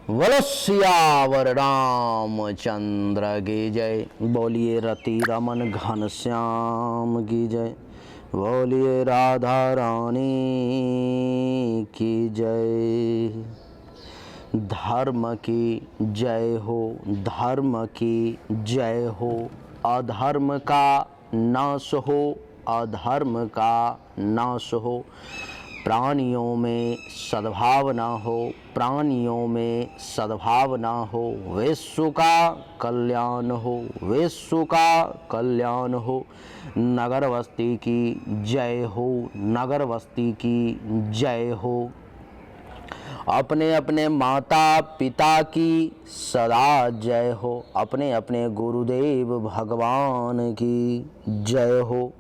बोलो सियावर रामचंद्र की जय। बोलिए रति रमन घनश्याम की जय। बोलिए राधा रानी की जय। धर्म की जय हो, धर्म की जय हो। अधर्म का नाश हो, अधर्म का नाश हो। प्राणियों में सद्भावना हो, प्राणियों में सद्भावना हो। विश्व का कल्याण हो, विश्व का कल्याण हो। नगर बस्ती की जय हो, नगर बस्ती की जय हो। अपने अपने माता पिता की सदा जय हो, अपने अपने गुरुदेव भगवान की जय हो।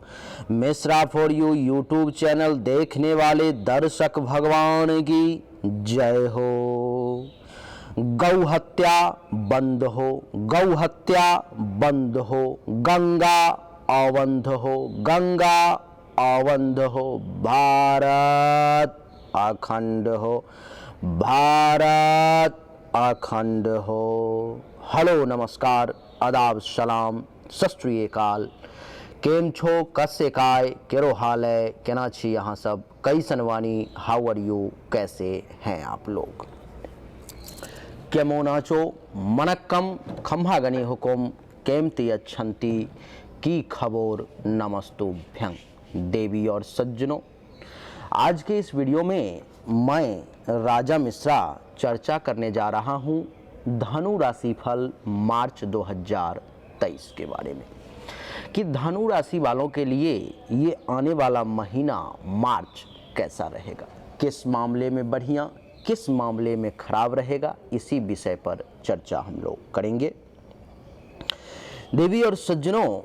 Mishra for you YouTube channel देखने वाले दर्शक भगवान की जय हो। गौ हत्या बंद हो, गौ हत्या बंद हो। गंगा अवंध हो, गंगा अवंध हो। भारत अखंड हो, भारत अखंड हो। हेलो नमस्कार आदाब सलाम सत श्री अकाल। केम छो, कसे काय, केरो हाल है, केना छी यहाँ सब, कैसन वानी, हाउ आर यू, कैसे हैं आप लोग। केमो नाचो मनक्कम खम्हा गनी हुकुम केमती अच्छंती की खबोर नमस्तुभ्यं। देवी और सज्जनों, आज के इस वीडियो में मैं राजा मिश्रा चर्चा करने जा रहा हूं धनु राशिफल मार्च 2023 के बारे में कि धनु राशि वालों के लिए ये आने वाला महीना मार्च कैसा रहेगा, किस मामले में बढ़िया, किस मामले में खराब रहेगा, इसी विषय पर चर्चा हम लोग करेंगे। देवी और सज्जनों,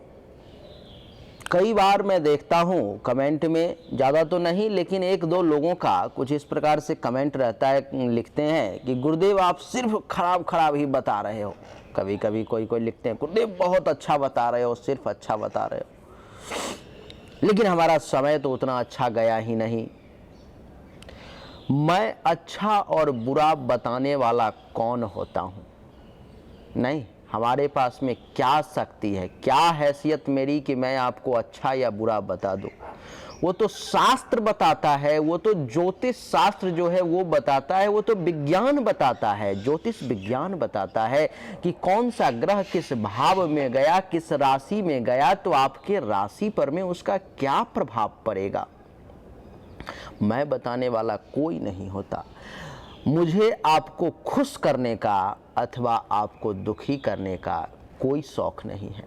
कई बार मैं देखता हूं कमेंट में, ज़्यादा तो नहीं लेकिन एक दो लोगों का कुछ इस प्रकार से कमेंट रहता है, लिखते हैं कि गुरुदेव आप सिर्फ खराब खराब ही बता रहे हो। कभी कभी कोई कोई लिखते हैं गुरुदेव बहुत अच्छा बता रहे हो, सिर्फ अच्छा बता रहे हो। लेकिन हमारा समय तो उतना अच्छा गया ही नहीं। मैं अच्छा और बुरा बताने वाला कौन होता हूं? नहीं, हमारे पास में क्या शक्ति है, क्या हैसियत मेरी कि मैं आपको अच्छा या बुरा बता दूं। वो तो शास्त्र बताता है, वो तो ज्योतिष शास्त्र जो है वो बताता है, वो तो विज्ञान बताता है, ज्योतिष विज्ञान बताता है कि कौन सा ग्रह किस भाव में गया, किस राशि में गया तो आपके राशि पर में उसका क्या प्रभाव पड़ेगा। मैं बताने वाला कोई नहीं होता। मुझे आपको खुश करने का अथवा आपको दुखी करने का कोई शौक नहीं है।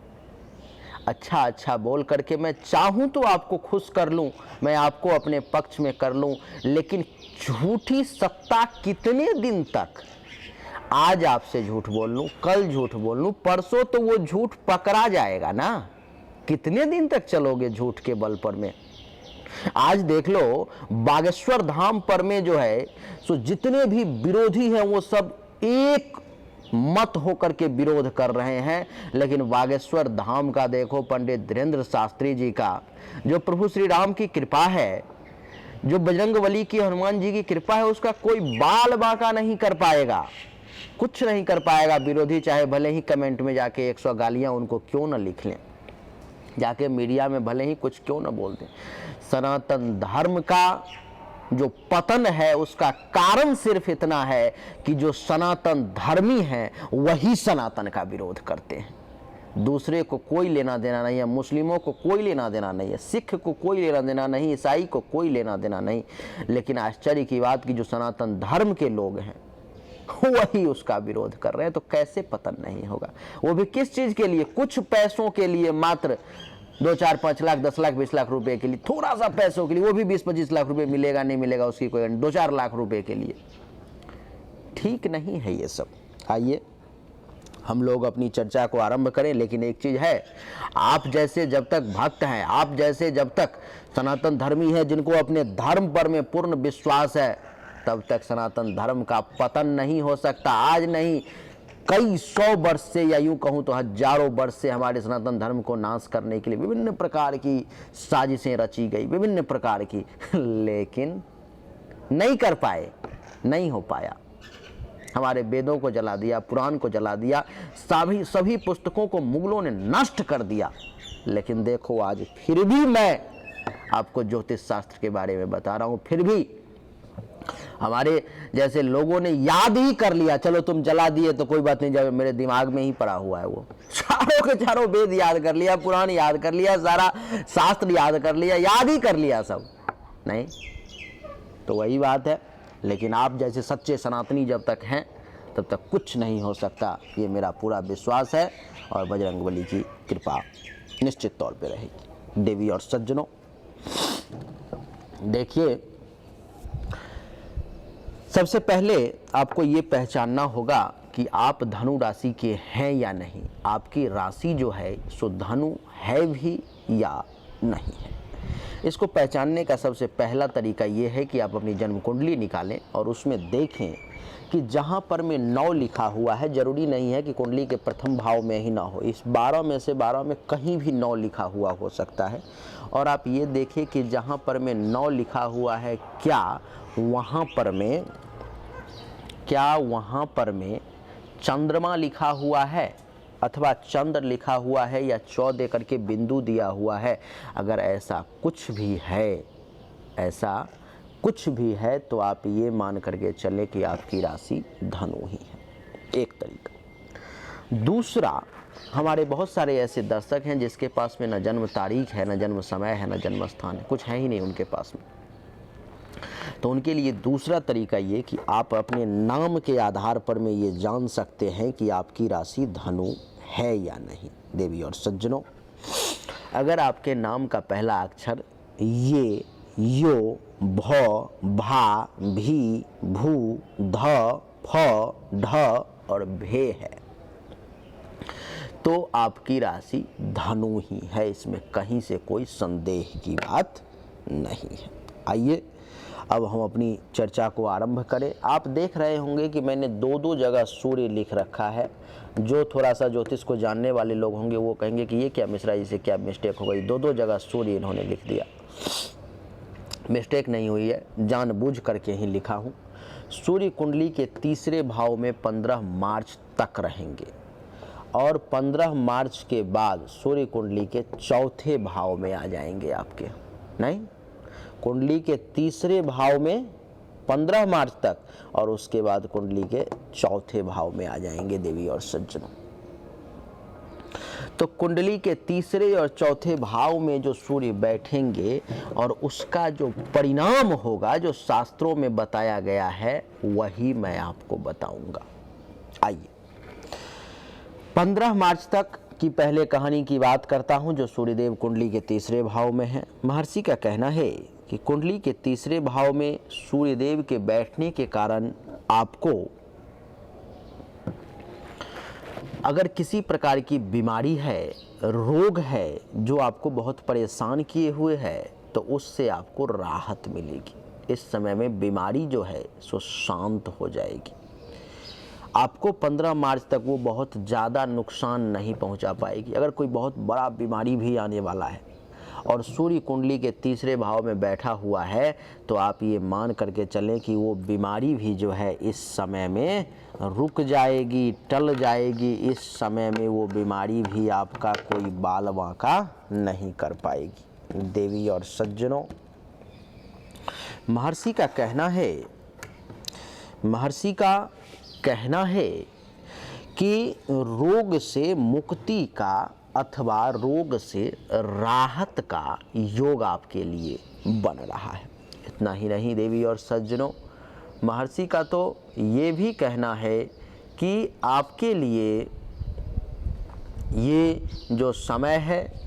अच्छा अच्छा बोल करके मैं चाहूं तो आपको खुश कर लूं, मैं आपको अपने पक्ष में कर लूं, लेकिन झूठी सत्ता कितने दिन तक? आज आपसे झूठ बोल लूं, कल झूठ बोल लूं, परसों तो वो झूठ पकड़ा जाएगा ना। कितने दिन तक चलोगे झूठ के बल पर में? आज देख लो बागेश्वर धाम पर में जो है सो जितने भी विरोधी हैं वो सब एक मत होकर के विरोध कर रहे हैं। लेकिन बागेश्वर धाम का देखो, पंडित धीरेन्द्र शास्त्री जी का जो प्रभु श्री राम की कृपा है, जो बजरंगबली की, हनुमान जी की कृपा है, उसका कोई बाल बांका नहीं कर पाएगा, कुछ नहीं कर पाएगा विरोधी। चाहे भले ही कमेंट में जाके 100 गालियां उनको क्यों न लिख लें, जाके मीडिया में भले ही कुछ क्यों न बोल दें। सनातन धर्म का जो पतन है उसका कारण सिर्फ इतना है कि जो सनातन धर्मी हैं वही सनातन का विरोध करते हैं। दूसरे को कोई लेना देना नहीं है, मुस्लिमों को कोई लेना देना नहीं है, सिख को कोई लेना देना नहीं, ईसाई को कोई लेना देना नहीं। लेकिन आश्चर्य की बात कि जो सनातन धर्म के लोग हैं वही उसका विरोध कर रहे हैं। तो कैसे पतन नहीं होगा? वो भी किस चीज के लिए? कुछ पैसों के लिए, मात्र 2, 4, 5 लाख, 10 लाख, 20 लाख रुपए के लिए, थोड़ा सा पैसों के लिए, वो भी 20-25 लाख रुपए मिलेगा नहीं मिलेगा उसकी कोई, 2-4 लाख रुपए के लिए। ठीक नहीं है ये सब। आइए हम लोग अपनी चर्चा को आरंभ करें। लेकिन एक चीज है, आप जैसे जब तक भक्त हैं, आप जैसे जब तक सनातन धर्मी हैं, जिनको अपने धर्म पर में पूर्ण विश्वास है, तब तक सनातन धर्म का पतन नहीं हो सकता। आज नहीं, कई 100 वर्ष से, या यूं कहूं तो हजारों वर्ष से हमारे सनातन धर्म को नाश करने के लिए विभिन्न प्रकार की साजिशें रची गई, विभिन्न प्रकार की, लेकिन नहीं कर पाए, नहीं हो पाया। हमारे वेदों को जला दिया, पुराण को जला दिया, सभी पुस्तकों को मुगलों ने नष्ट कर दिया। लेकिन देखो आज फिर भी मैं आपको ज्योतिष शास्त्र के बारे में बता रहा हूँ। फिर भी हमारे जैसे लोगों ने याद ही कर लिया, चलो तुम जला दिए तो कोई बात नहीं, जब मेरे दिमाग में ही पड़ा हुआ है वो, चारों के चारों वेद याद कर लिया, पुराण याद कर लिया, सारा शास्त्र याद कर लिया, याद ही कर लिया सब। नहीं तो वही बात है। लेकिन आप जैसे सच्चे सनातनी जब तक हैं तब तक कुछ नहीं हो सकता, ये मेरा पूरा विश्वास है। और बजरंगबली की कृपा निश्चित तौर पे रहेगी। देवी और सज्जनों, देखिए सबसे पहले आपको ये पहचानना होगा कि आप धनु राशि के हैं या नहीं। आपकी राशि जो है सो धनु है भी या नहीं है। इसको पहचानने का सबसे पहला तरीका ये है कि आप अपनी जन्म कुंडली निकालें और उसमें देखें कि जहाँ पर में 9 लिखा हुआ है, जरूरी नहीं है कि कुंडली के प्रथम भाव में ही ना हो, इस 12 में से 12 में कहीं भी 9 लिखा हुआ हो सकता है। और आप ये देखें कि जहाँ पर में 9 लिखा हुआ है, क्या वहाँ पर में चंद्रमा लिखा हुआ है अथवा चंद्र लिखा हुआ है या 14 करके बिंदु दिया हुआ है। अगर ऐसा कुछ भी है तो आप ये मान करके चलें कि आपकी राशि धनु ही है, एक तरीका। दूसरा, हमारे बहुत सारे ऐसे दर्शक हैं जिसके पास में न जन्म तारीख है, न जन्म समय है, न जन्म स्थान है, कुछ है ही नहीं उनके पास में। तो उनके लिए दूसरा तरीका ये कि आप अपने नाम के आधार पर में ये जान सकते हैं कि आपकी राशि धनु है या नहीं। देवी और सज्जनों, अगर आपके नाम का पहला अक्षर ये, यो, भ, भा, भी, भू, ध, फ, ढ और भे है तो आपकी राशि धनु ही है। इसमें कहीं से कोई संदेह की बात नहीं है। आइए अब हम अपनी चर्चा को आरंभ करें। आप देख रहे होंगे कि मैंने 2 जगह सूर्य लिख रखा है। जो थोड़ा सा ज्योतिष को जानने वाले लोग होंगे वो कहेंगे कि ये क्या मिश्रा जी से क्या मिस्टेक हो गई, 2 जगह सूर्य इन्होंने लिख दिया। मिस्टेक नहीं हुई है, जानबूझ करके ही लिखा हूँ। सूर्य कुंडली के तीसरे भाव में 15 मार्च तक रहेंगे और 15 मार्च के बाद सूर्य कुंडली के चौथे भाव में आ जाएंगे आपके। नहीं, कुंडली के तीसरे भाव में 15 मार्च तक और उसके बाद कुंडली के चौथे भाव में आ जाएंगे। देवी और सज्जनों, तो कुंडली के तीसरे और चौथे भाव में जो सूर्य बैठेंगे और उसका जो परिणाम होगा, जो शास्त्रों में बताया गया है, वही मैं आपको बताऊंगा। आइए 15 मार्च तक की पहले कहानी की बात करता हूं, जो सूर्यदेव कुंडली के तीसरे भाव में है। महर्षि का कहना है कि कुंडली के तीसरे भाव में सूर्यदेव के बैठने के कारण आपको अगर किसी प्रकार की बीमारी है, रोग है जो आपको बहुत परेशान किए हुए है, तो उससे आपको राहत मिलेगी। इस समय में बीमारी जो है सो शांत हो जाएगी। आपको 15 मार्च तक वो बहुत ज़्यादा नुकसान नहीं पहुंचा पाएगी। अगर कोई बहुत बड़ा बीमारी भी आने वाला है और सूर्य कुंडली के तीसरे भाव में बैठा हुआ है, तो आप ये मान करके चलें कि वो बीमारी भी जो है इस समय में रुक जाएगी, टल जाएगी। इस समय में वो बीमारी भी आपका कोई बाल बांका नहीं कर पाएगी। देवी और सज्जनों, महर्षि का कहना है कि रोग से मुक्ति का अथवा रोग से राहत का योग आपके लिए बन रहा है। इतना ही नहीं देवी और सज्जनों, महर्षि का तो ये भी कहना है कि आपके लिए ये जो समय है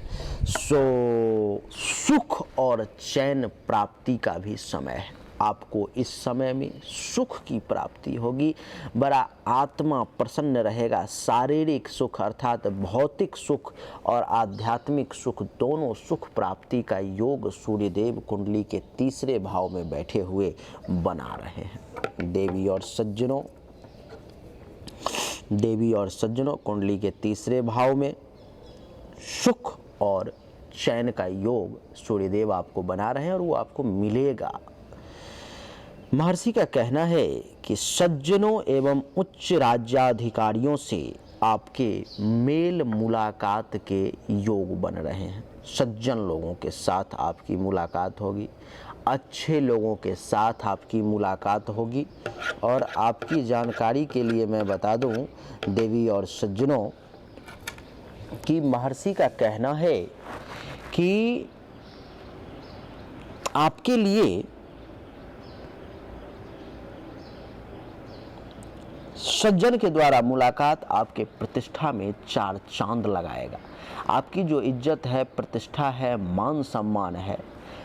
सो सुख और चैन प्राप्ति का भी समय है। आपको इस समय में सुख की प्राप्ति होगी, बड़ा आत्मा प्रसन्न रहेगा। शारीरिक सुख अर्थात भौतिक सुख और आध्यात्मिक सुख, दोनों सुख प्राप्ति का योग सूर्यदेव कुंडली के तीसरे भाव में बैठे हुए बना रहे हैं। देवी और सज्जनों, कुंडली के तीसरे भाव में सुख और चैन का योग सूर्यदेव आपको बना रहे हैं और वो आपको मिलेगा। महर्षि का कहना है कि सज्जनों एवं उच्च राज्याधिकारियों से आपके मेल मुलाकात के योग बन रहे हैं। सज्जन लोगों के साथ आपकी मुलाकात होगी, अच्छे लोगों के साथ आपकी मुलाकात होगी। और आपकी जानकारी के लिए मैं बता दूं देवी और सज्जनों कि महर्षि का कहना है कि आपके लिए सज्जन के द्वारा मुलाकात आपके प्रतिष्ठा में 4 चांद लगाएगा। आपकी जो इज्जत है, प्रतिष्ठा है, मान सम्मान है,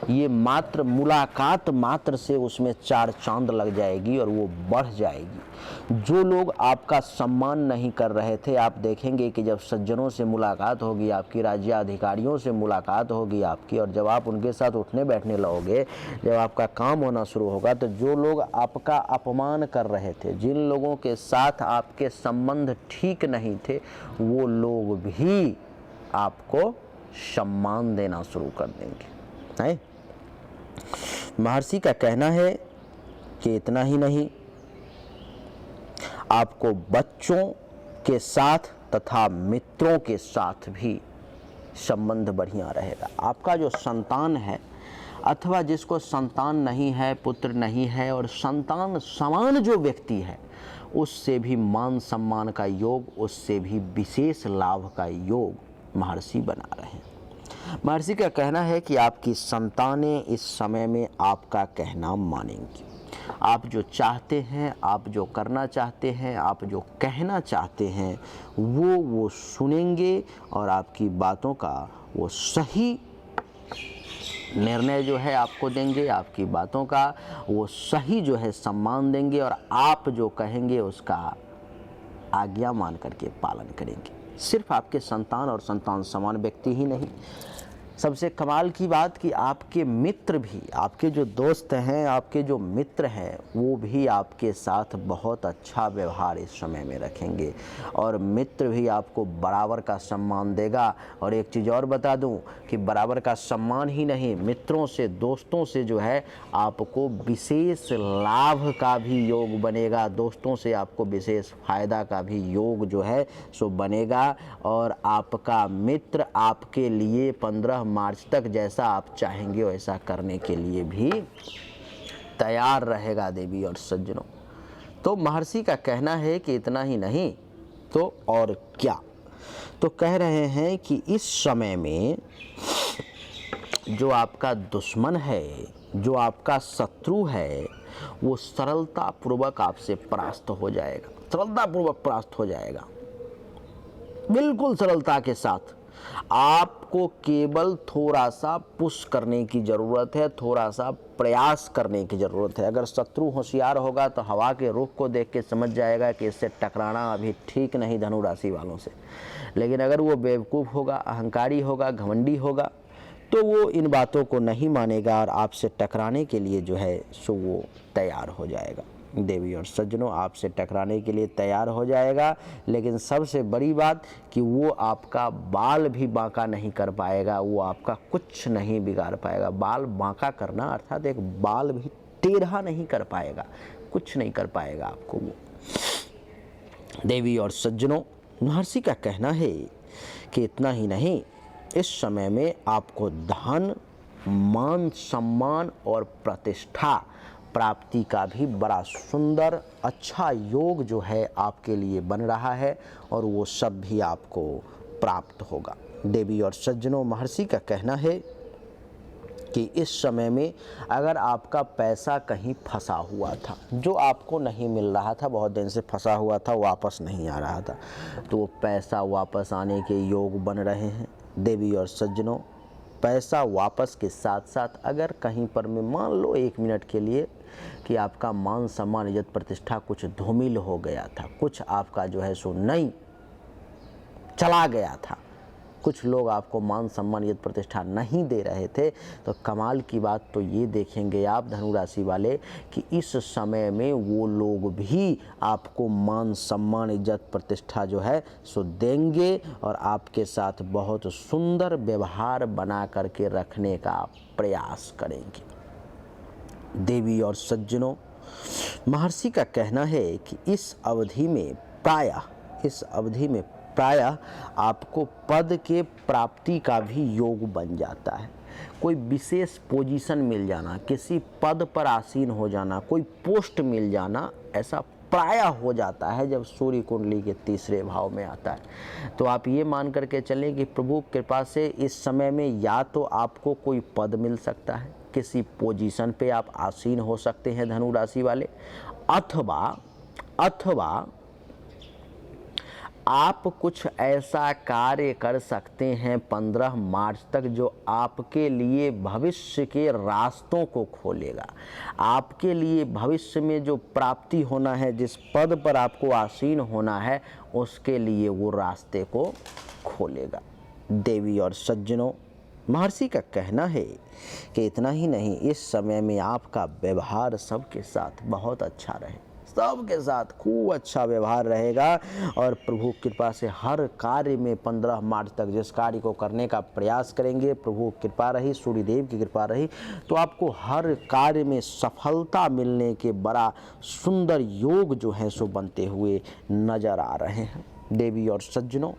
ये मात्र मुलाकात मात्र से उसमें 4 चांद लग जाएगी और वो बढ़ जाएगी। जो लोग आपका सम्मान नहीं कर रहे थे, आप देखेंगे कि जब सज्जनों से मुलाकात होगी आपकी, राज्याधिकारियों से मुलाकात होगी आपकी, और जब आप उनके साथ उठने बैठने लगोगे, जब आपका काम होना शुरू होगा, तो जो लोग आपका अपमान कर रहे थे, जिन लोगों के साथ आपके संबंध ठीक नहीं थे, वो लोग भी आपको सम्मान देना शुरू कर देंगे। है महर्षि का कहना है कि इतना ही नहीं, आपको बच्चों के साथ तथा मित्रों के साथ भी संबंध बढ़िया रहेगा। आपका जो संतान है अथवा जिसको संतान नहीं है, पुत्र नहीं है, और संतान समान जो व्यक्ति है, उससे भी मान सम्मान का योग, उससे भी विशेष लाभ का योग महर्षि बना रहे हैं। महर्षि का कहना है कि आपकी संतानें इस समय में आपका कहना मानेंगी। आप जो चाहते हैं, आप जो करना चाहते हैं, आप जो कहना चाहते हैं, वो सुनेंगे और आपकी बातों का वो सही निर्णय जो है आपको देंगे, आपकी बातों का वो सही जो है सम्मान देंगे, और आप जो कहेंगे उसका आज्ञा मान करके पालन करेंगे। सिर्फ आपके संतान और संतान समान व्यक्ति ही नहीं, सबसे कमाल की बात कि आपके मित्र भी, आपके जो दोस्त हैं, आपके जो मित्र हैं, वो भी आपके साथ बहुत अच्छा व्यवहार इस समय में रखेंगे, और मित्र भी आपको बराबर का सम्मान देगा। और एक चीज़ और बता दूं कि बराबर का सम्मान ही नहीं, मित्रों से, दोस्तों से जो है आपको विशेष लाभ का भी योग बनेगा, दोस्तों से आपको विशेष फायदा का भी योग जो है सो बनेगा। और आपका मित्र आपके लिए 15 मार्च तक जैसा आप चाहेंगे वैसा करने के लिए भी तैयार रहेगा देवी और सज्जनों। तो महर्षि का कहना है कि इतना ही नहीं तो और क्या, तो कह रहे हैं कि इस समय में जो आपका दुश्मन है, जो आपका शत्रु है, वो सरलता पूर्वक आपसे परास्त हो जाएगा, सरलता पूर्वक परास्त हो जाएगा, बिल्कुल सरलता के साथ। आपको केवल थोड़ा सा पुश करने की ज़रूरत है, थोड़ा सा प्रयास करने की ज़रूरत है। अगर शत्रु होशियार होगा तो हवा के रुख को देख के समझ जाएगा कि इससे टकराना अभी ठीक नहीं धनु राशि वालों से। लेकिन अगर वो बेवकूफ़ होगा, अहंकारी होगा, घमंडी होगा, तो वो इन बातों को नहीं मानेगा और आपसे टकराने के लिए जो है सो वो तैयार हो जाएगा। देवी और सज्जनों, आपसे टकराने के लिए तैयार हो जाएगा, लेकिन सबसे बड़ी बात कि वो आपका बाल भी बांका नहीं कर पाएगा, वो आपका कुछ नहीं बिगाड़ पाएगा। बाल बांका करना अर्थात एक बाल भी टेढ़ा नहीं कर पाएगा, कुछ नहीं कर पाएगा आपको वो। देवी और सज्जनों, महर्षि का कहना है कि इतना ही नहीं, इस समय में आपको धन, मान, सम्मान और प्रतिष्ठा प्राप्ति का भी बड़ा सुंदर अच्छा योग जो है आपके लिए बन रहा है, और वो सब भी आपको प्राप्त होगा। देवी और सज्जनों, महर्षि का कहना है कि इस समय में अगर आपका पैसा कहीं फंसा हुआ था, जो आपको नहीं मिल रहा था, बहुत दिन से फंसा हुआ था, वापस नहीं आ रहा था, तो वो पैसा वापस आने के योग बन रहे हैं। देवी और सज्जनों, पैसा वापस के साथ साथ अगर कहीं पर में मान लो 1 मिनट के लिए कि आपका मान सम्मान, इज्जत, प्रतिष्ठा कुछ धूमिल हो गया था, कुछ आपका जो है सो नहीं चला गया था, कुछ लोग आपको मान सम्मान, इज्जत, प्रतिष्ठा नहीं दे रहे थे, तो कमाल की बात तो ये देखेंगे आप धनु राशि वाले कि इस समय में वो लोग भी आपको मान सम्मान, इज्जत, प्रतिष्ठा जो है सो देंगे, और आपके साथ बहुत सुंदर व्यवहार बना करके रखने का प्रयास करेंगे। देवी और सज्जनों, महर्षि का कहना है कि इस अवधि में प्रायः आपको पद के प्राप्ति का भी योग बन जाता है। कोई विशेष पोजीशन मिल जाना, किसी पद पर आसीन हो जाना, कोई पोस्ट मिल जाना, ऐसा प्रायः हो जाता है जब सूर्य कुंडली के तीसरे भाव में आता है। तो आप ये मान करके चलें कि प्रभु कृपा से इस समय में या तो आपको कोई पद मिल सकता है, किसी पोजीशन पे आप आसीन हो सकते हैं धनु राशि वाले, अथवा आप कुछ ऐसा कार्य कर सकते हैं 15 मार्च तक जो आपके लिए भविष्य के रास्तों को खोलेगा। आपके लिए भविष्य में जो प्राप्ति होना है, जिस पद पर आपको आसीन होना है, उसके लिए वो रास्ते को खोलेगा। देवी और सज्जनों, महर्षि का कहना है कि इतना ही नहीं, इस समय में आपका व्यवहार सबके साथ बहुत अच्छा रहे, सबके साथ खूब अच्छा व्यवहार रहेगा और प्रभु कृपा से हर कार्य में 15 मार्च तक जिस कार्य को करने का प्रयास करेंगे, प्रभु कृपा रही, सूर्यदेव की कृपा रही, तो आपको हर कार्य में सफलता मिलने के बड़ा सुंदर योग जो है सो बनते हुए नजर आ रहे हैं। देवी और सज्जनों,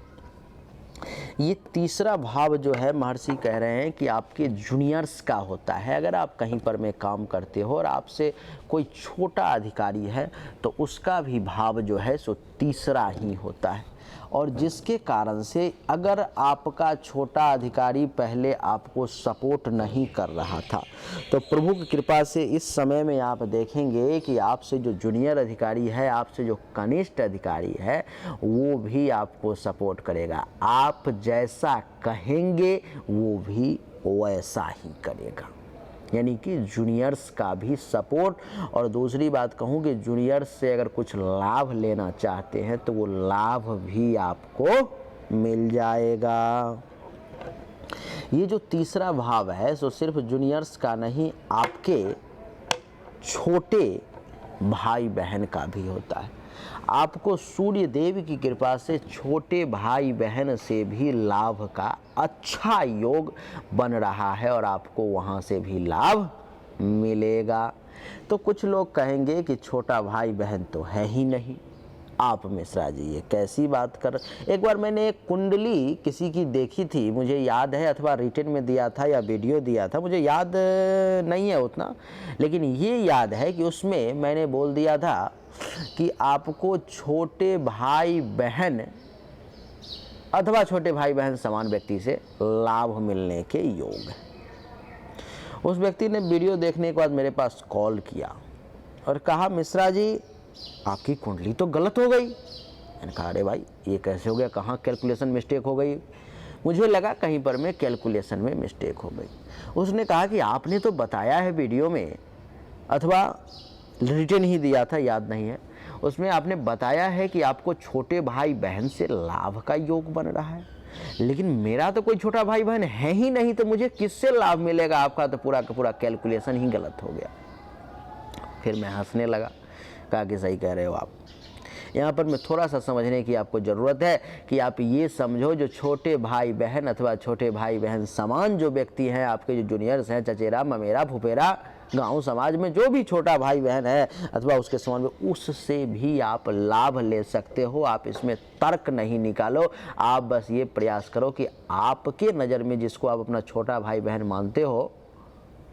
ये तीसरा भाव जो है महर्षि कह रहे हैं कि आपके जूनियर्स का होता है। अगर आप कहीं पर में काम करते हो और आपसे कोई छोटा अधिकारी है तो उसका भी भाव जो है सो तीसरा ही होता है, और जिसके कारण से अगर आपका छोटा अधिकारी पहले आपको सपोर्ट नहीं कर रहा था तो प्रभु की कृपा से इस समय में आप देखेंगे कि आपसे जो जूनियर अधिकारी है, आपसे जो कनिष्ठ अधिकारी है, वो भी आपको सपोर्ट करेगा। आप जैसा कहेंगे वो भी वैसा ही करेगा, यानी कि जूनियर्स का भी सपोर्ट। और दूसरी बात कहूँ कि जूनियर्स से अगर कुछ लाभ लेना चाहते हैं तो वो लाभ भी आपको मिल जाएगा। ये जो तीसरा भाव है सो सिर्फ जूनियर्स का नहीं, आपके छोटे भाई बहन का भी होता है। आपको सूर्य देव की कृपा से छोटे भाई बहन से भी लाभ का अच्छा योग बन रहा है और आपको वहाँ से भी लाभ मिलेगा। तो कुछ लोग कहेंगे कि छोटा भाई बहन तो है ही नहीं। आप मिश्रा जी ये कैसी बात कर, एक बार मैंने एक कुंडली किसी की देखी थी, मुझे याद है, अथवा रिटर्न में दिया था या वीडियो दिया था, मुझे याद नहीं है उतना, लेकिन ये याद है कि उसमें मैंने बोल दिया था कि आपको छोटे भाई बहन अथवा छोटे भाई बहन समान व्यक्ति से लाभ मिलने के योग है। उस व्यक्ति ने वीडियो देखने के बाद मेरे पास कॉल किया और कहा, मिश्रा जी आपकी कुंडली तो गलत हो गई। मैंने कहा, अरे भाई ये कैसे हो गया, कहाँ कैलकुलेशन मिस्टेक हो गई? मुझे लगा कहीं पर में कैलकुलेशन में मिस्टेक हो गई। उसने कहा कि आपने तो बताया है वीडियो में, अथवा रिटर्न ही दिया था, याद नहीं है, उसमें आपने बताया है कि आपको छोटे भाई बहन से लाभ का योग बन रहा है, लेकिन मेरा तो कोई छोटा भाई बहन है ही नहीं, तो मुझे किससे लाभ मिलेगा? आपका तो पूरा का पूरा कैलकुलेशन ही गलत हो गया। फिर मैं हंसने लगा, कहा कि सही कह रहे हो आप। यहाँ पर मैं थोड़ा सा समझने की आपको ज़रूरत है कि आप ये समझो, जो छोटे भाई बहन अथवा छोटे भाई बहन समान जो व्यक्ति हैं, आपके जो जूनियर्स हैं, चचेरा ममेरा फुफेरा, गांव समाज में जो भी छोटा भाई बहन है अथवा उसके समान में, उससे भी आप लाभ ले सकते हो। आप इसमें तर्क नहीं निकालो, आप बस ये प्रयास करो कि आपके नज़र में जिसको आप अपना छोटा भाई बहन मानते हो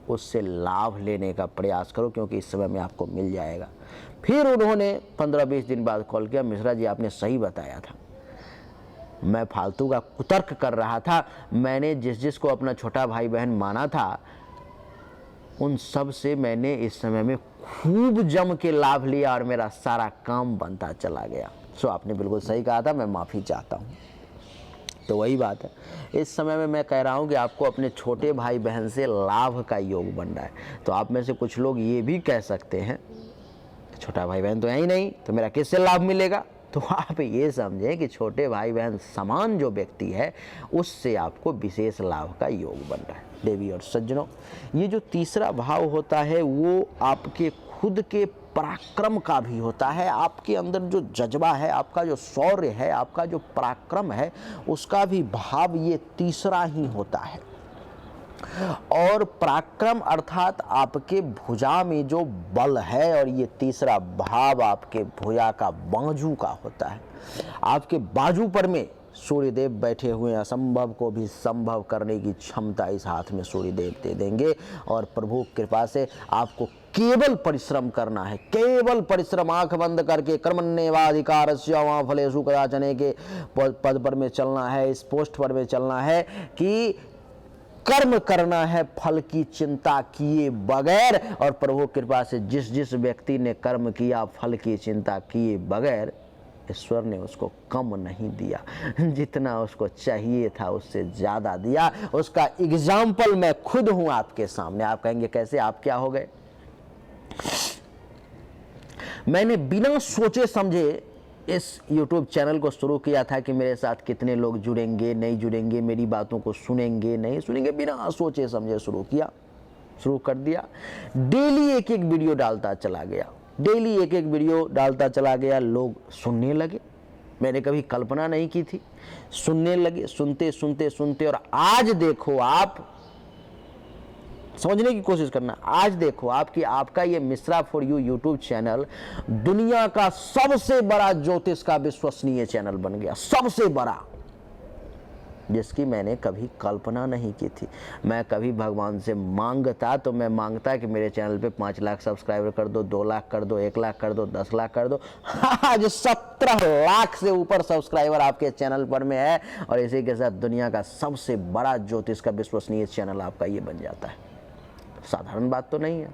उससे लाभ लेने का प्रयास करो, क्योंकि इस समय में आपको मिल जाएगा। फिर उन्होंने 15-20 दिन बाद कॉल किया, मिश्रा जी आपने सही बताया था, मैं फालतू का कुतर्क कर रहा था, मैंने जिसको अपना छोटा भाई बहन माना था उन सब से मैंने इस समय में खूब जम के लाभ लिया और मेरा सारा काम बनता चला गया। सो आपने बिल्कुल सही कहा था, मैं माफ़ी चाहता हूँ। तो वही बात है, इस समय में मैं कह रहा हूँ कि आपको अपने छोटे भाई बहन से लाभ का योग बन रहा है। तो आप में से कुछ लोग ये भी कह सकते हैं, छोटा भाई बहन तो है ही नहीं तो मेरा किससे लाभ मिलेगा? तो आप ये समझें कि छोटे भाई बहन समान जो व्यक्ति है उससे आपको विशेष लाभ का योग बन रहा है। देवी और सज्जनों, ये जो तीसरा भाव होता है वो आपके खुद के पराक्रम का भी होता है। आपके अंदर जो जज्बा है, आपका जो शौर्य है, आपका जो पराक्रम है, उसका भी भाव ये तीसरा ही होता है। और पराक्रम अर्थात आपके भुजा में जो बल है, और ये तीसरा भाव आपके भुजा का बाजू का होता है। आपके बाजू पर में सूर्यदेव बैठे हुए, असंभव को भी संभव करने की क्षमता इस हाथ में सूर्यदेव दे देंगे। और प्रभु कृपा से आपको केवल परिश्रम करना है, केवल परिश्रम, आंख बंद करके कर्मण्येवाधिकारस्य मा फलेषु कदाचन के पद पर में चलना है, इस पोस्ट पर में चलना है कि कर्म करना है फल की चिंता किए बगैर। और प्रभु कृपा से जिस जिस व्यक्ति ने कर्म किया फल की चिंता किए बगैर, ईश्वर ने उसको कम नहीं दिया, जितना उसको चाहिए था उससे ज़्यादा दिया। उसका एग्जाम्पल मैं खुद हूं आपके सामने। आप कहेंगे कैसे, आप क्या हो गए? मैंने बिना सोचे समझे इस YouTube चैनल को शुरू किया था कि मेरे साथ कितने लोग जुड़ेंगे, नहीं जुड़ेंगे, मेरी बातों को सुनेंगे, नहीं सुनेंगे, बिना सोचे समझे शुरू कर दिया। डेली एक एक वीडियो डालता चला गया, डेली एक एक वीडियो डालता चला गया। लोग सुनने लगे, मैंने कभी कल्पना नहीं की थी, सुनने लगे, सुनते सुनते सुनते। और आज देखो, आप समझने की कोशिश करना, आज देखो आपकी आपका ये Mishra for you YouTube channel दुनिया का सबसे बड़ा ज्योतिष का विश्वसनीय चैनल बन गया, सबसे बड़ा, जिसकी मैंने कभी कल्पना नहीं की थी। मैं कभी भगवान से मांगता तो मैं मांगता कि मेरे चैनल पे 5 लाख सब्सक्राइबर कर दो, 2 लाख कर दो, 1 लाख कर दो, 10 लाख कर दो। आज 17 लाख से ऊपर सब्सक्राइबर आपके चैनल पर में है, और इसी के साथ दुनिया का सबसे बड़ा ज्योतिष का विश्वसनीय चैनल आपका ये बन जाता है। साधारण बात तो नहीं है।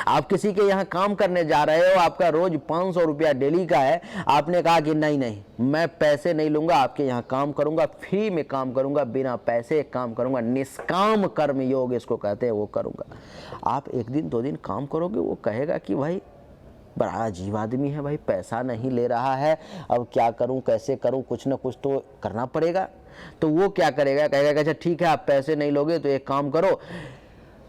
आप किसी के यहाँ काम करने जा रहे हो, आपका रोज 500 रुपया डेली का है, आपने कहा कि नहीं नहीं मैं पैसे नहीं लूंगा, आपके यहाँ काम करूंगा, फ्री में काम करूंगा, बिना पैसे काम करूंगा, निष्काम कर्म योग इसको कहते हैं, वो करूंगा। आप 1 दिन 2 दिन काम करोगे, वो कहेगा कि भाई बड़ा अजीब आदमी है भाई, पैसा नहीं ले रहा है, अब क्या करूं, कैसे करूं, कुछ ना कुछ तो करना पड़ेगा। तो वो क्या करेगा, कहेगा कि अच्छा ठीक है आप पैसे नहीं लोगे तो एक काम करो,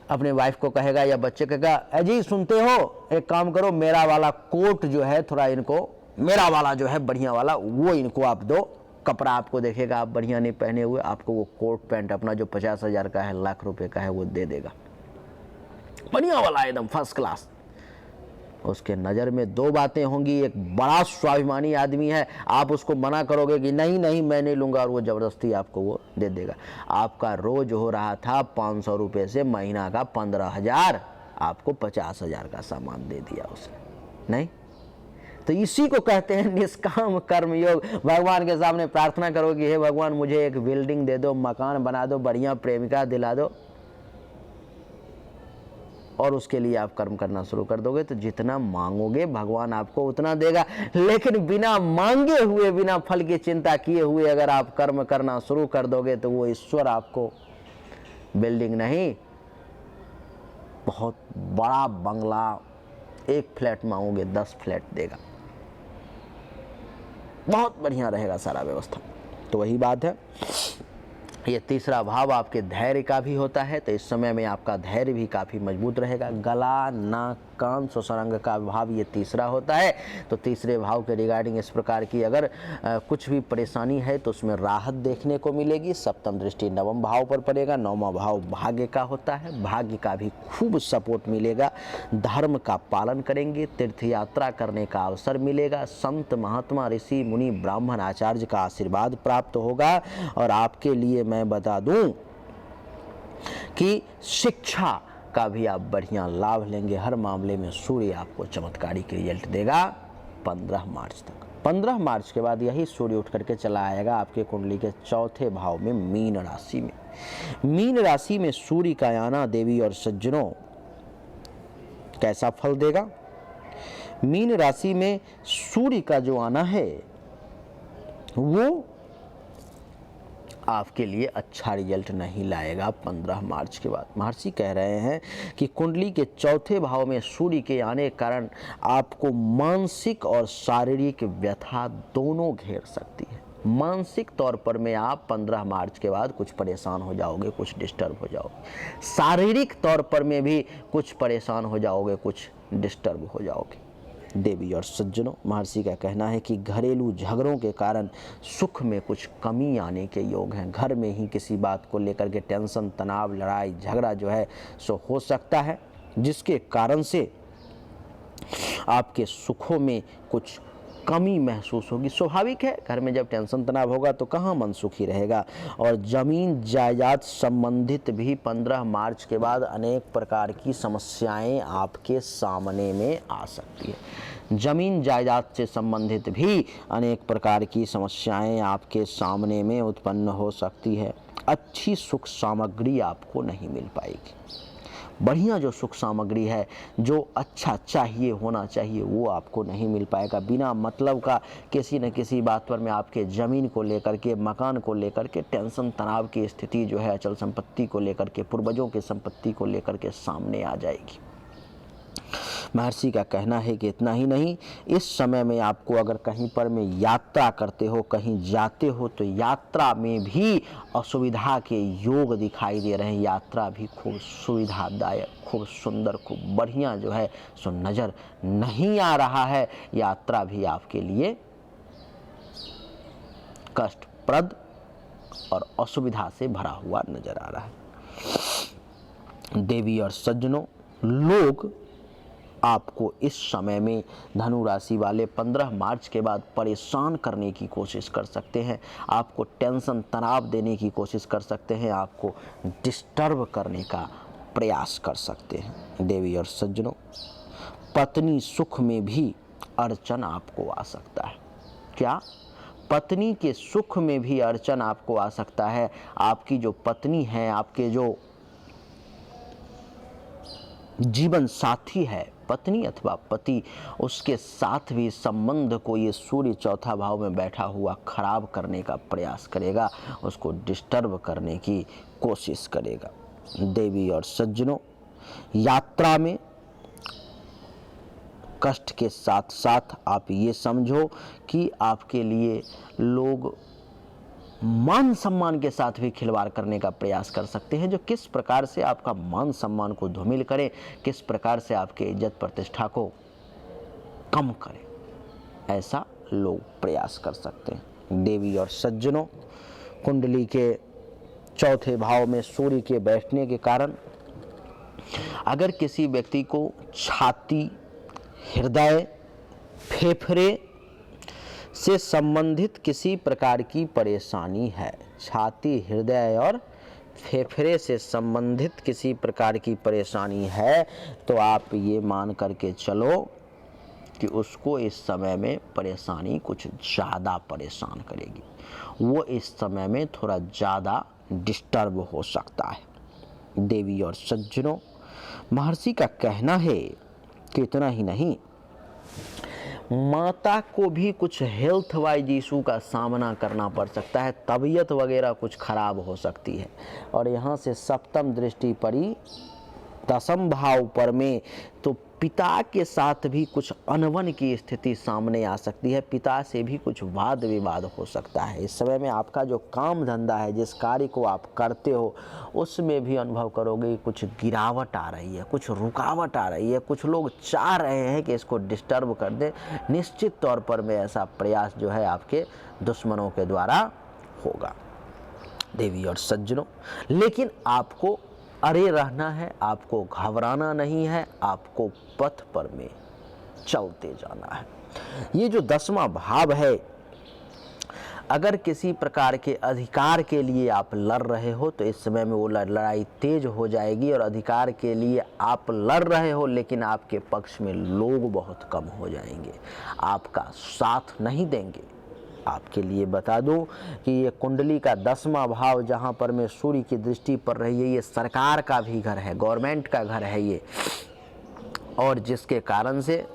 अपने वाइफ को कहेगा या बच्चे कहेगा, अजी सुनते हो, एक काम करो, मेरा वाला कोट जो है थोड़ा इनको, मेरा वाला जो है बढ़िया वाला, वो इनको आप दो। कपड़ा आपको देखेगा आप बढ़िया नहीं पहने हुए, आपको वो कोट पैंट अपना जो 50,000 का है, लाख रुपए का है, वो दे देगा, बढ़िया वाला एकदम फर्स्ट क्लास। उसके नज़र में 2 बातें होंगी, एक बड़ा स्वाभिमानी आदमी है, आप उसको मना करोगे कि नहीं नहीं मैं नहीं लूँगा, और वो ज़बरदस्ती आपको वो दे देगा। आपका रोज हो रहा था 500 रुपये से महीना का 15,000, आपको 50,000 का सामान दे दिया उसने, नहीं? तो इसी को कहते हैं निष्काम कर्म योग। भगवान के सामने प्रार्थना करोगे, हे भगवान मुझे एक बिल्डिंग दे दो, मकान बना दो, बढ़िया प्रेमिका दिला दो, और उसके लिए आप कर्म करना शुरू कर दोगे तो जितना मांगोगे भगवान आपको उतना देगा। लेकिन बिना मांगे हुए, बिना फल की चिंता किए हुए अगर आप कर्म करना शुरू कर दोगे तो वो ईश्वर आपको बिल्डिंग नहीं, बहुत बड़ा बंगला, 1 फ्लैट मांगोगे 10 फ्लैट देगा, बहुत बढ़िया रहेगा सारा व्यवस्था। तो वही बात है, ये तीसरा भाव आपके धैर्य का भी होता है, तो इस समय में आपका धैर्य भी काफ़ी मजबूत रहेगा। गला, नाक, कान, स्वसरंग का भाव ये तीसरा होता है। तो तीसरे भाव के रिगार्डिंग इस प्रकार की अगर कुछ भी परेशानी है तो उसमें राहत देखने को मिलेगी। सप्तम दृष्टि 9वें भाव पर पड़ेगा। 9वां भाव भाग्य का होता है, भाग्य का भी खूब सपोर्ट मिलेगा। धर्म का पालन करेंगे, तीर्थ यात्रा करने का अवसर मिलेगा, संत महात्मा ऋषि मुनि ब्राह्मण आचार्य का आशीर्वाद प्राप्त होगा। और आपके लिए मैं बता दूं कि शिक्षा का भी आप बढ़िया लाभ लेंगे। हर मामले में सूर्य आपको चमत्कारिक रिजल्ट देगा 15 मार्च तक। 15 मार्च के बाद यही सूर्य उठ करके चला आएगा आपके कुंडली के 4थे भाव में, मीन राशि में। मीन राशि में सूर्य का आना देवी और सज्जनों कैसा फल देगा? मीन राशि में सूर्य का जो आना है वो आपके लिए अच्छा रिजल्ट नहीं लाएगा 15 मार्च के बाद। महर्षि कह रहे हैं कि कुंडली के 4थे भाव में सूर्य के आने के कारण आपको मानसिक और शारीरिक व्यथा दोनों घेर सकती है। मानसिक तौर पर में आप 15 मार्च के बाद कुछ परेशान हो जाओगे, कुछ डिस्टर्ब हो जाओगे। शारीरिक तौर पर में भी कुछ परेशान हो जाओगे, कुछ डिस्टर्ब हो जाओगे। देवी और सज्जनों, महर्षि का कहना है कि घरेलू झगड़ों के कारण सुख में कुछ कमी आने के योग हैं। घर में ही किसी बात को लेकर के टेंशन, तनाव, लड़ाई झगड़ा जो है सो हो सकता है, जिसके कारण से आपके सुखों में कुछ कमी महसूस होगी। स्वाभाविक है, घर में जब टेंशन तनाव होगा तो कहाँ मन सुखी रहेगा। और ज़मीन जायदाद संबंधित भी 15 मार्च के बाद अनेक प्रकार की समस्याएं आपके सामने में आ सकती है। ज़मीन जायदाद से संबंधित भी अनेक प्रकार की समस्याएं आपके सामने में उत्पन्न हो सकती है। अच्छी सुख सामग्री आपको नहीं मिल पाएगी। बढ़िया जो सुख सामग्री है, जो अच्छा चाहिए होना चाहिए, वो आपको नहीं मिल पाएगा। बिना मतलब का किसी न किसी बात पर में आपके ज़मीन को लेकर के, मकान को लेकर के टेंशन तनाव की स्थिति जो है, अचल संपत्ति को लेकर के, पूर्वजों की संपत्ति को लेकर के सामने आ जाएगी। महर्षि का कहना है कि इतना ही नहीं, इस समय में आपको अगर कहीं पर में यात्रा करते हो, कहीं जाते हो, तो यात्रा में भी असुविधा के योग दिखाई दे रहे हैं। यात्रा भी खूब सुविधादायक, खूब सुंदर, खूब बढ़िया जो है सो नज़र नहीं आ रहा है। यात्रा भी आपके लिए कष्टप्रद और असुविधा से भरा हुआ नजर आ रहा है। देवी और सज्जनों, लोग आपको इस समय में धनु राशि वाले 15 मार्च के बाद परेशान करने की कोशिश कर सकते हैं, आपको टेंशन तनाव देने की कोशिश कर सकते हैं, आपको डिस्टर्ब करने का प्रयास कर सकते हैं। देवी और सज्जनों, पत्नी सुख में भी अड़चन आपको आ सकता है। क्या? पत्नी के सुख में भी अड़चन आपको आ सकता है। आपकी जो पत्नी है, आपके जो जीवन साथी है, पत्नी अथवा पति, उसके साथ भी संबंध को ये सूर्य चौथा भाव में बैठा हुआ खराब करने का प्रयास करेगा, उसको डिस्टर्ब करने की कोशिश करेगा। देवी और सज्जनों, यात्रा में कष्ट के साथ साथ आप ये समझो कि आपके लिए लोग मान सम्मान के साथ भी खिलवाड़ करने का प्रयास कर सकते हैं, जो किस प्रकार से आपका मान सम्मान को धूमिल करें, किस प्रकार से आपके इज्जत प्रतिष्ठा को कम करें, ऐसा लोग प्रयास कर सकते हैं। देवी और सज्जनों, कुंडली के चौथे भाव में सूर्य के बैठने के कारण अगर किसी व्यक्ति को छाती, हृदय, फेफड़े से संबंधित किसी प्रकार की परेशानी है, छाती, हृदय और फेफड़े से संबंधित किसी प्रकार की परेशानी है, तो आप ये मान करके चलो कि उसको इस समय में परेशानी कुछ ज़्यादा परेशान करेगी। वो इस समय में थोड़ा ज़्यादा डिस्टर्ब हो सकता है। देवी और सज्जनों, महर्षि का कहना है कि इतना ही नहीं, माता को भी कुछ हेल्थ वाइज इशू का सामना करना पड़ सकता है, तबीयत वगैरह कुछ खराब हो सकती है। और यहाँ से सप्तम दृष्टि पड़ी 10वें भाव पर में, तो पिता के साथ भी कुछ अनबन की स्थिति सामने आ सकती है, पिता से भी कुछ वाद विवाद हो सकता है। इस समय में आपका जो काम धंधा है, जिस कार्य को आप करते हो, उसमें भी अनुभव करोगे कुछ गिरावट आ रही है, कुछ रुकावट आ रही है, कुछ लोग चाह रहे हैं कि इसको डिस्टर्ब कर दें। निश्चित तौर पर में ऐसा प्रयास जो है आपके दुश्मनों के द्वारा होगा। देवी और सज्जनों, लेकिन आपको अरे रहना है, आपको घबराना नहीं है, आपको पथ पर में चलते जाना है। ये जो 10वां भाव है, अगर किसी प्रकार के अधिकार के लिए आप लड़ रहे हो तो इस समय में वो लड़ाई तेज हो जाएगी। और अधिकार के लिए आप लड़ रहे हो, लेकिन आपके पक्ष में लोग बहुत कम हो जाएंगे, आपका साथ नहीं देंगे। आपके लिए बता दूं कि ये कुंडली का 10वां भाव जहां पर में सूर्य की दृष्टि पड़ रही है, ये सरकार का भी घर है, गवर्नमेंट का घर है ये, और जिसके कारण से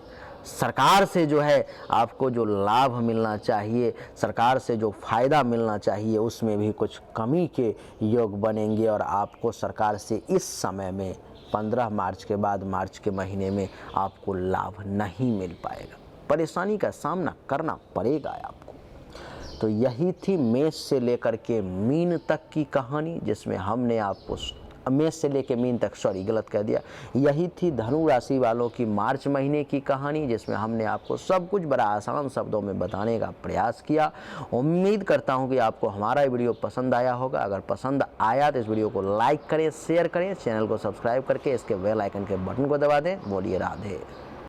सरकार से जो है आपको जो लाभ मिलना चाहिए, सरकार से जो फायदा मिलना चाहिए, उसमें भी कुछ कमी के योग बनेंगे। और आपको सरकार से इस समय में 15 मार्च के बाद, मार्च के महीने में आपको लाभ नहीं मिल पाएगा, परेशानी का सामना करना पड़ेगा आपको। तो यही थी मेष से लेकर के मीन तक की कहानी, जिसमें हमने आपको मेष से लेकर मीन तक, सॉरी गलत कह दिया। यही थी धनु राशि वालों की मार्च महीने की कहानी, जिसमें हमने आपको सब कुछ बड़ा आसान शब्दों में बताने का प्रयास किया। उम्मीद करता हूं कि आपको हमारा वीडियो पसंद आया होगा। अगर पसंद आया तो इस वीडियो को लाइक करें, शेयर करें, चैनल को सब्सक्राइब करके इसके बेल आइकन के बटन को दबा दें। बोलिए राधे।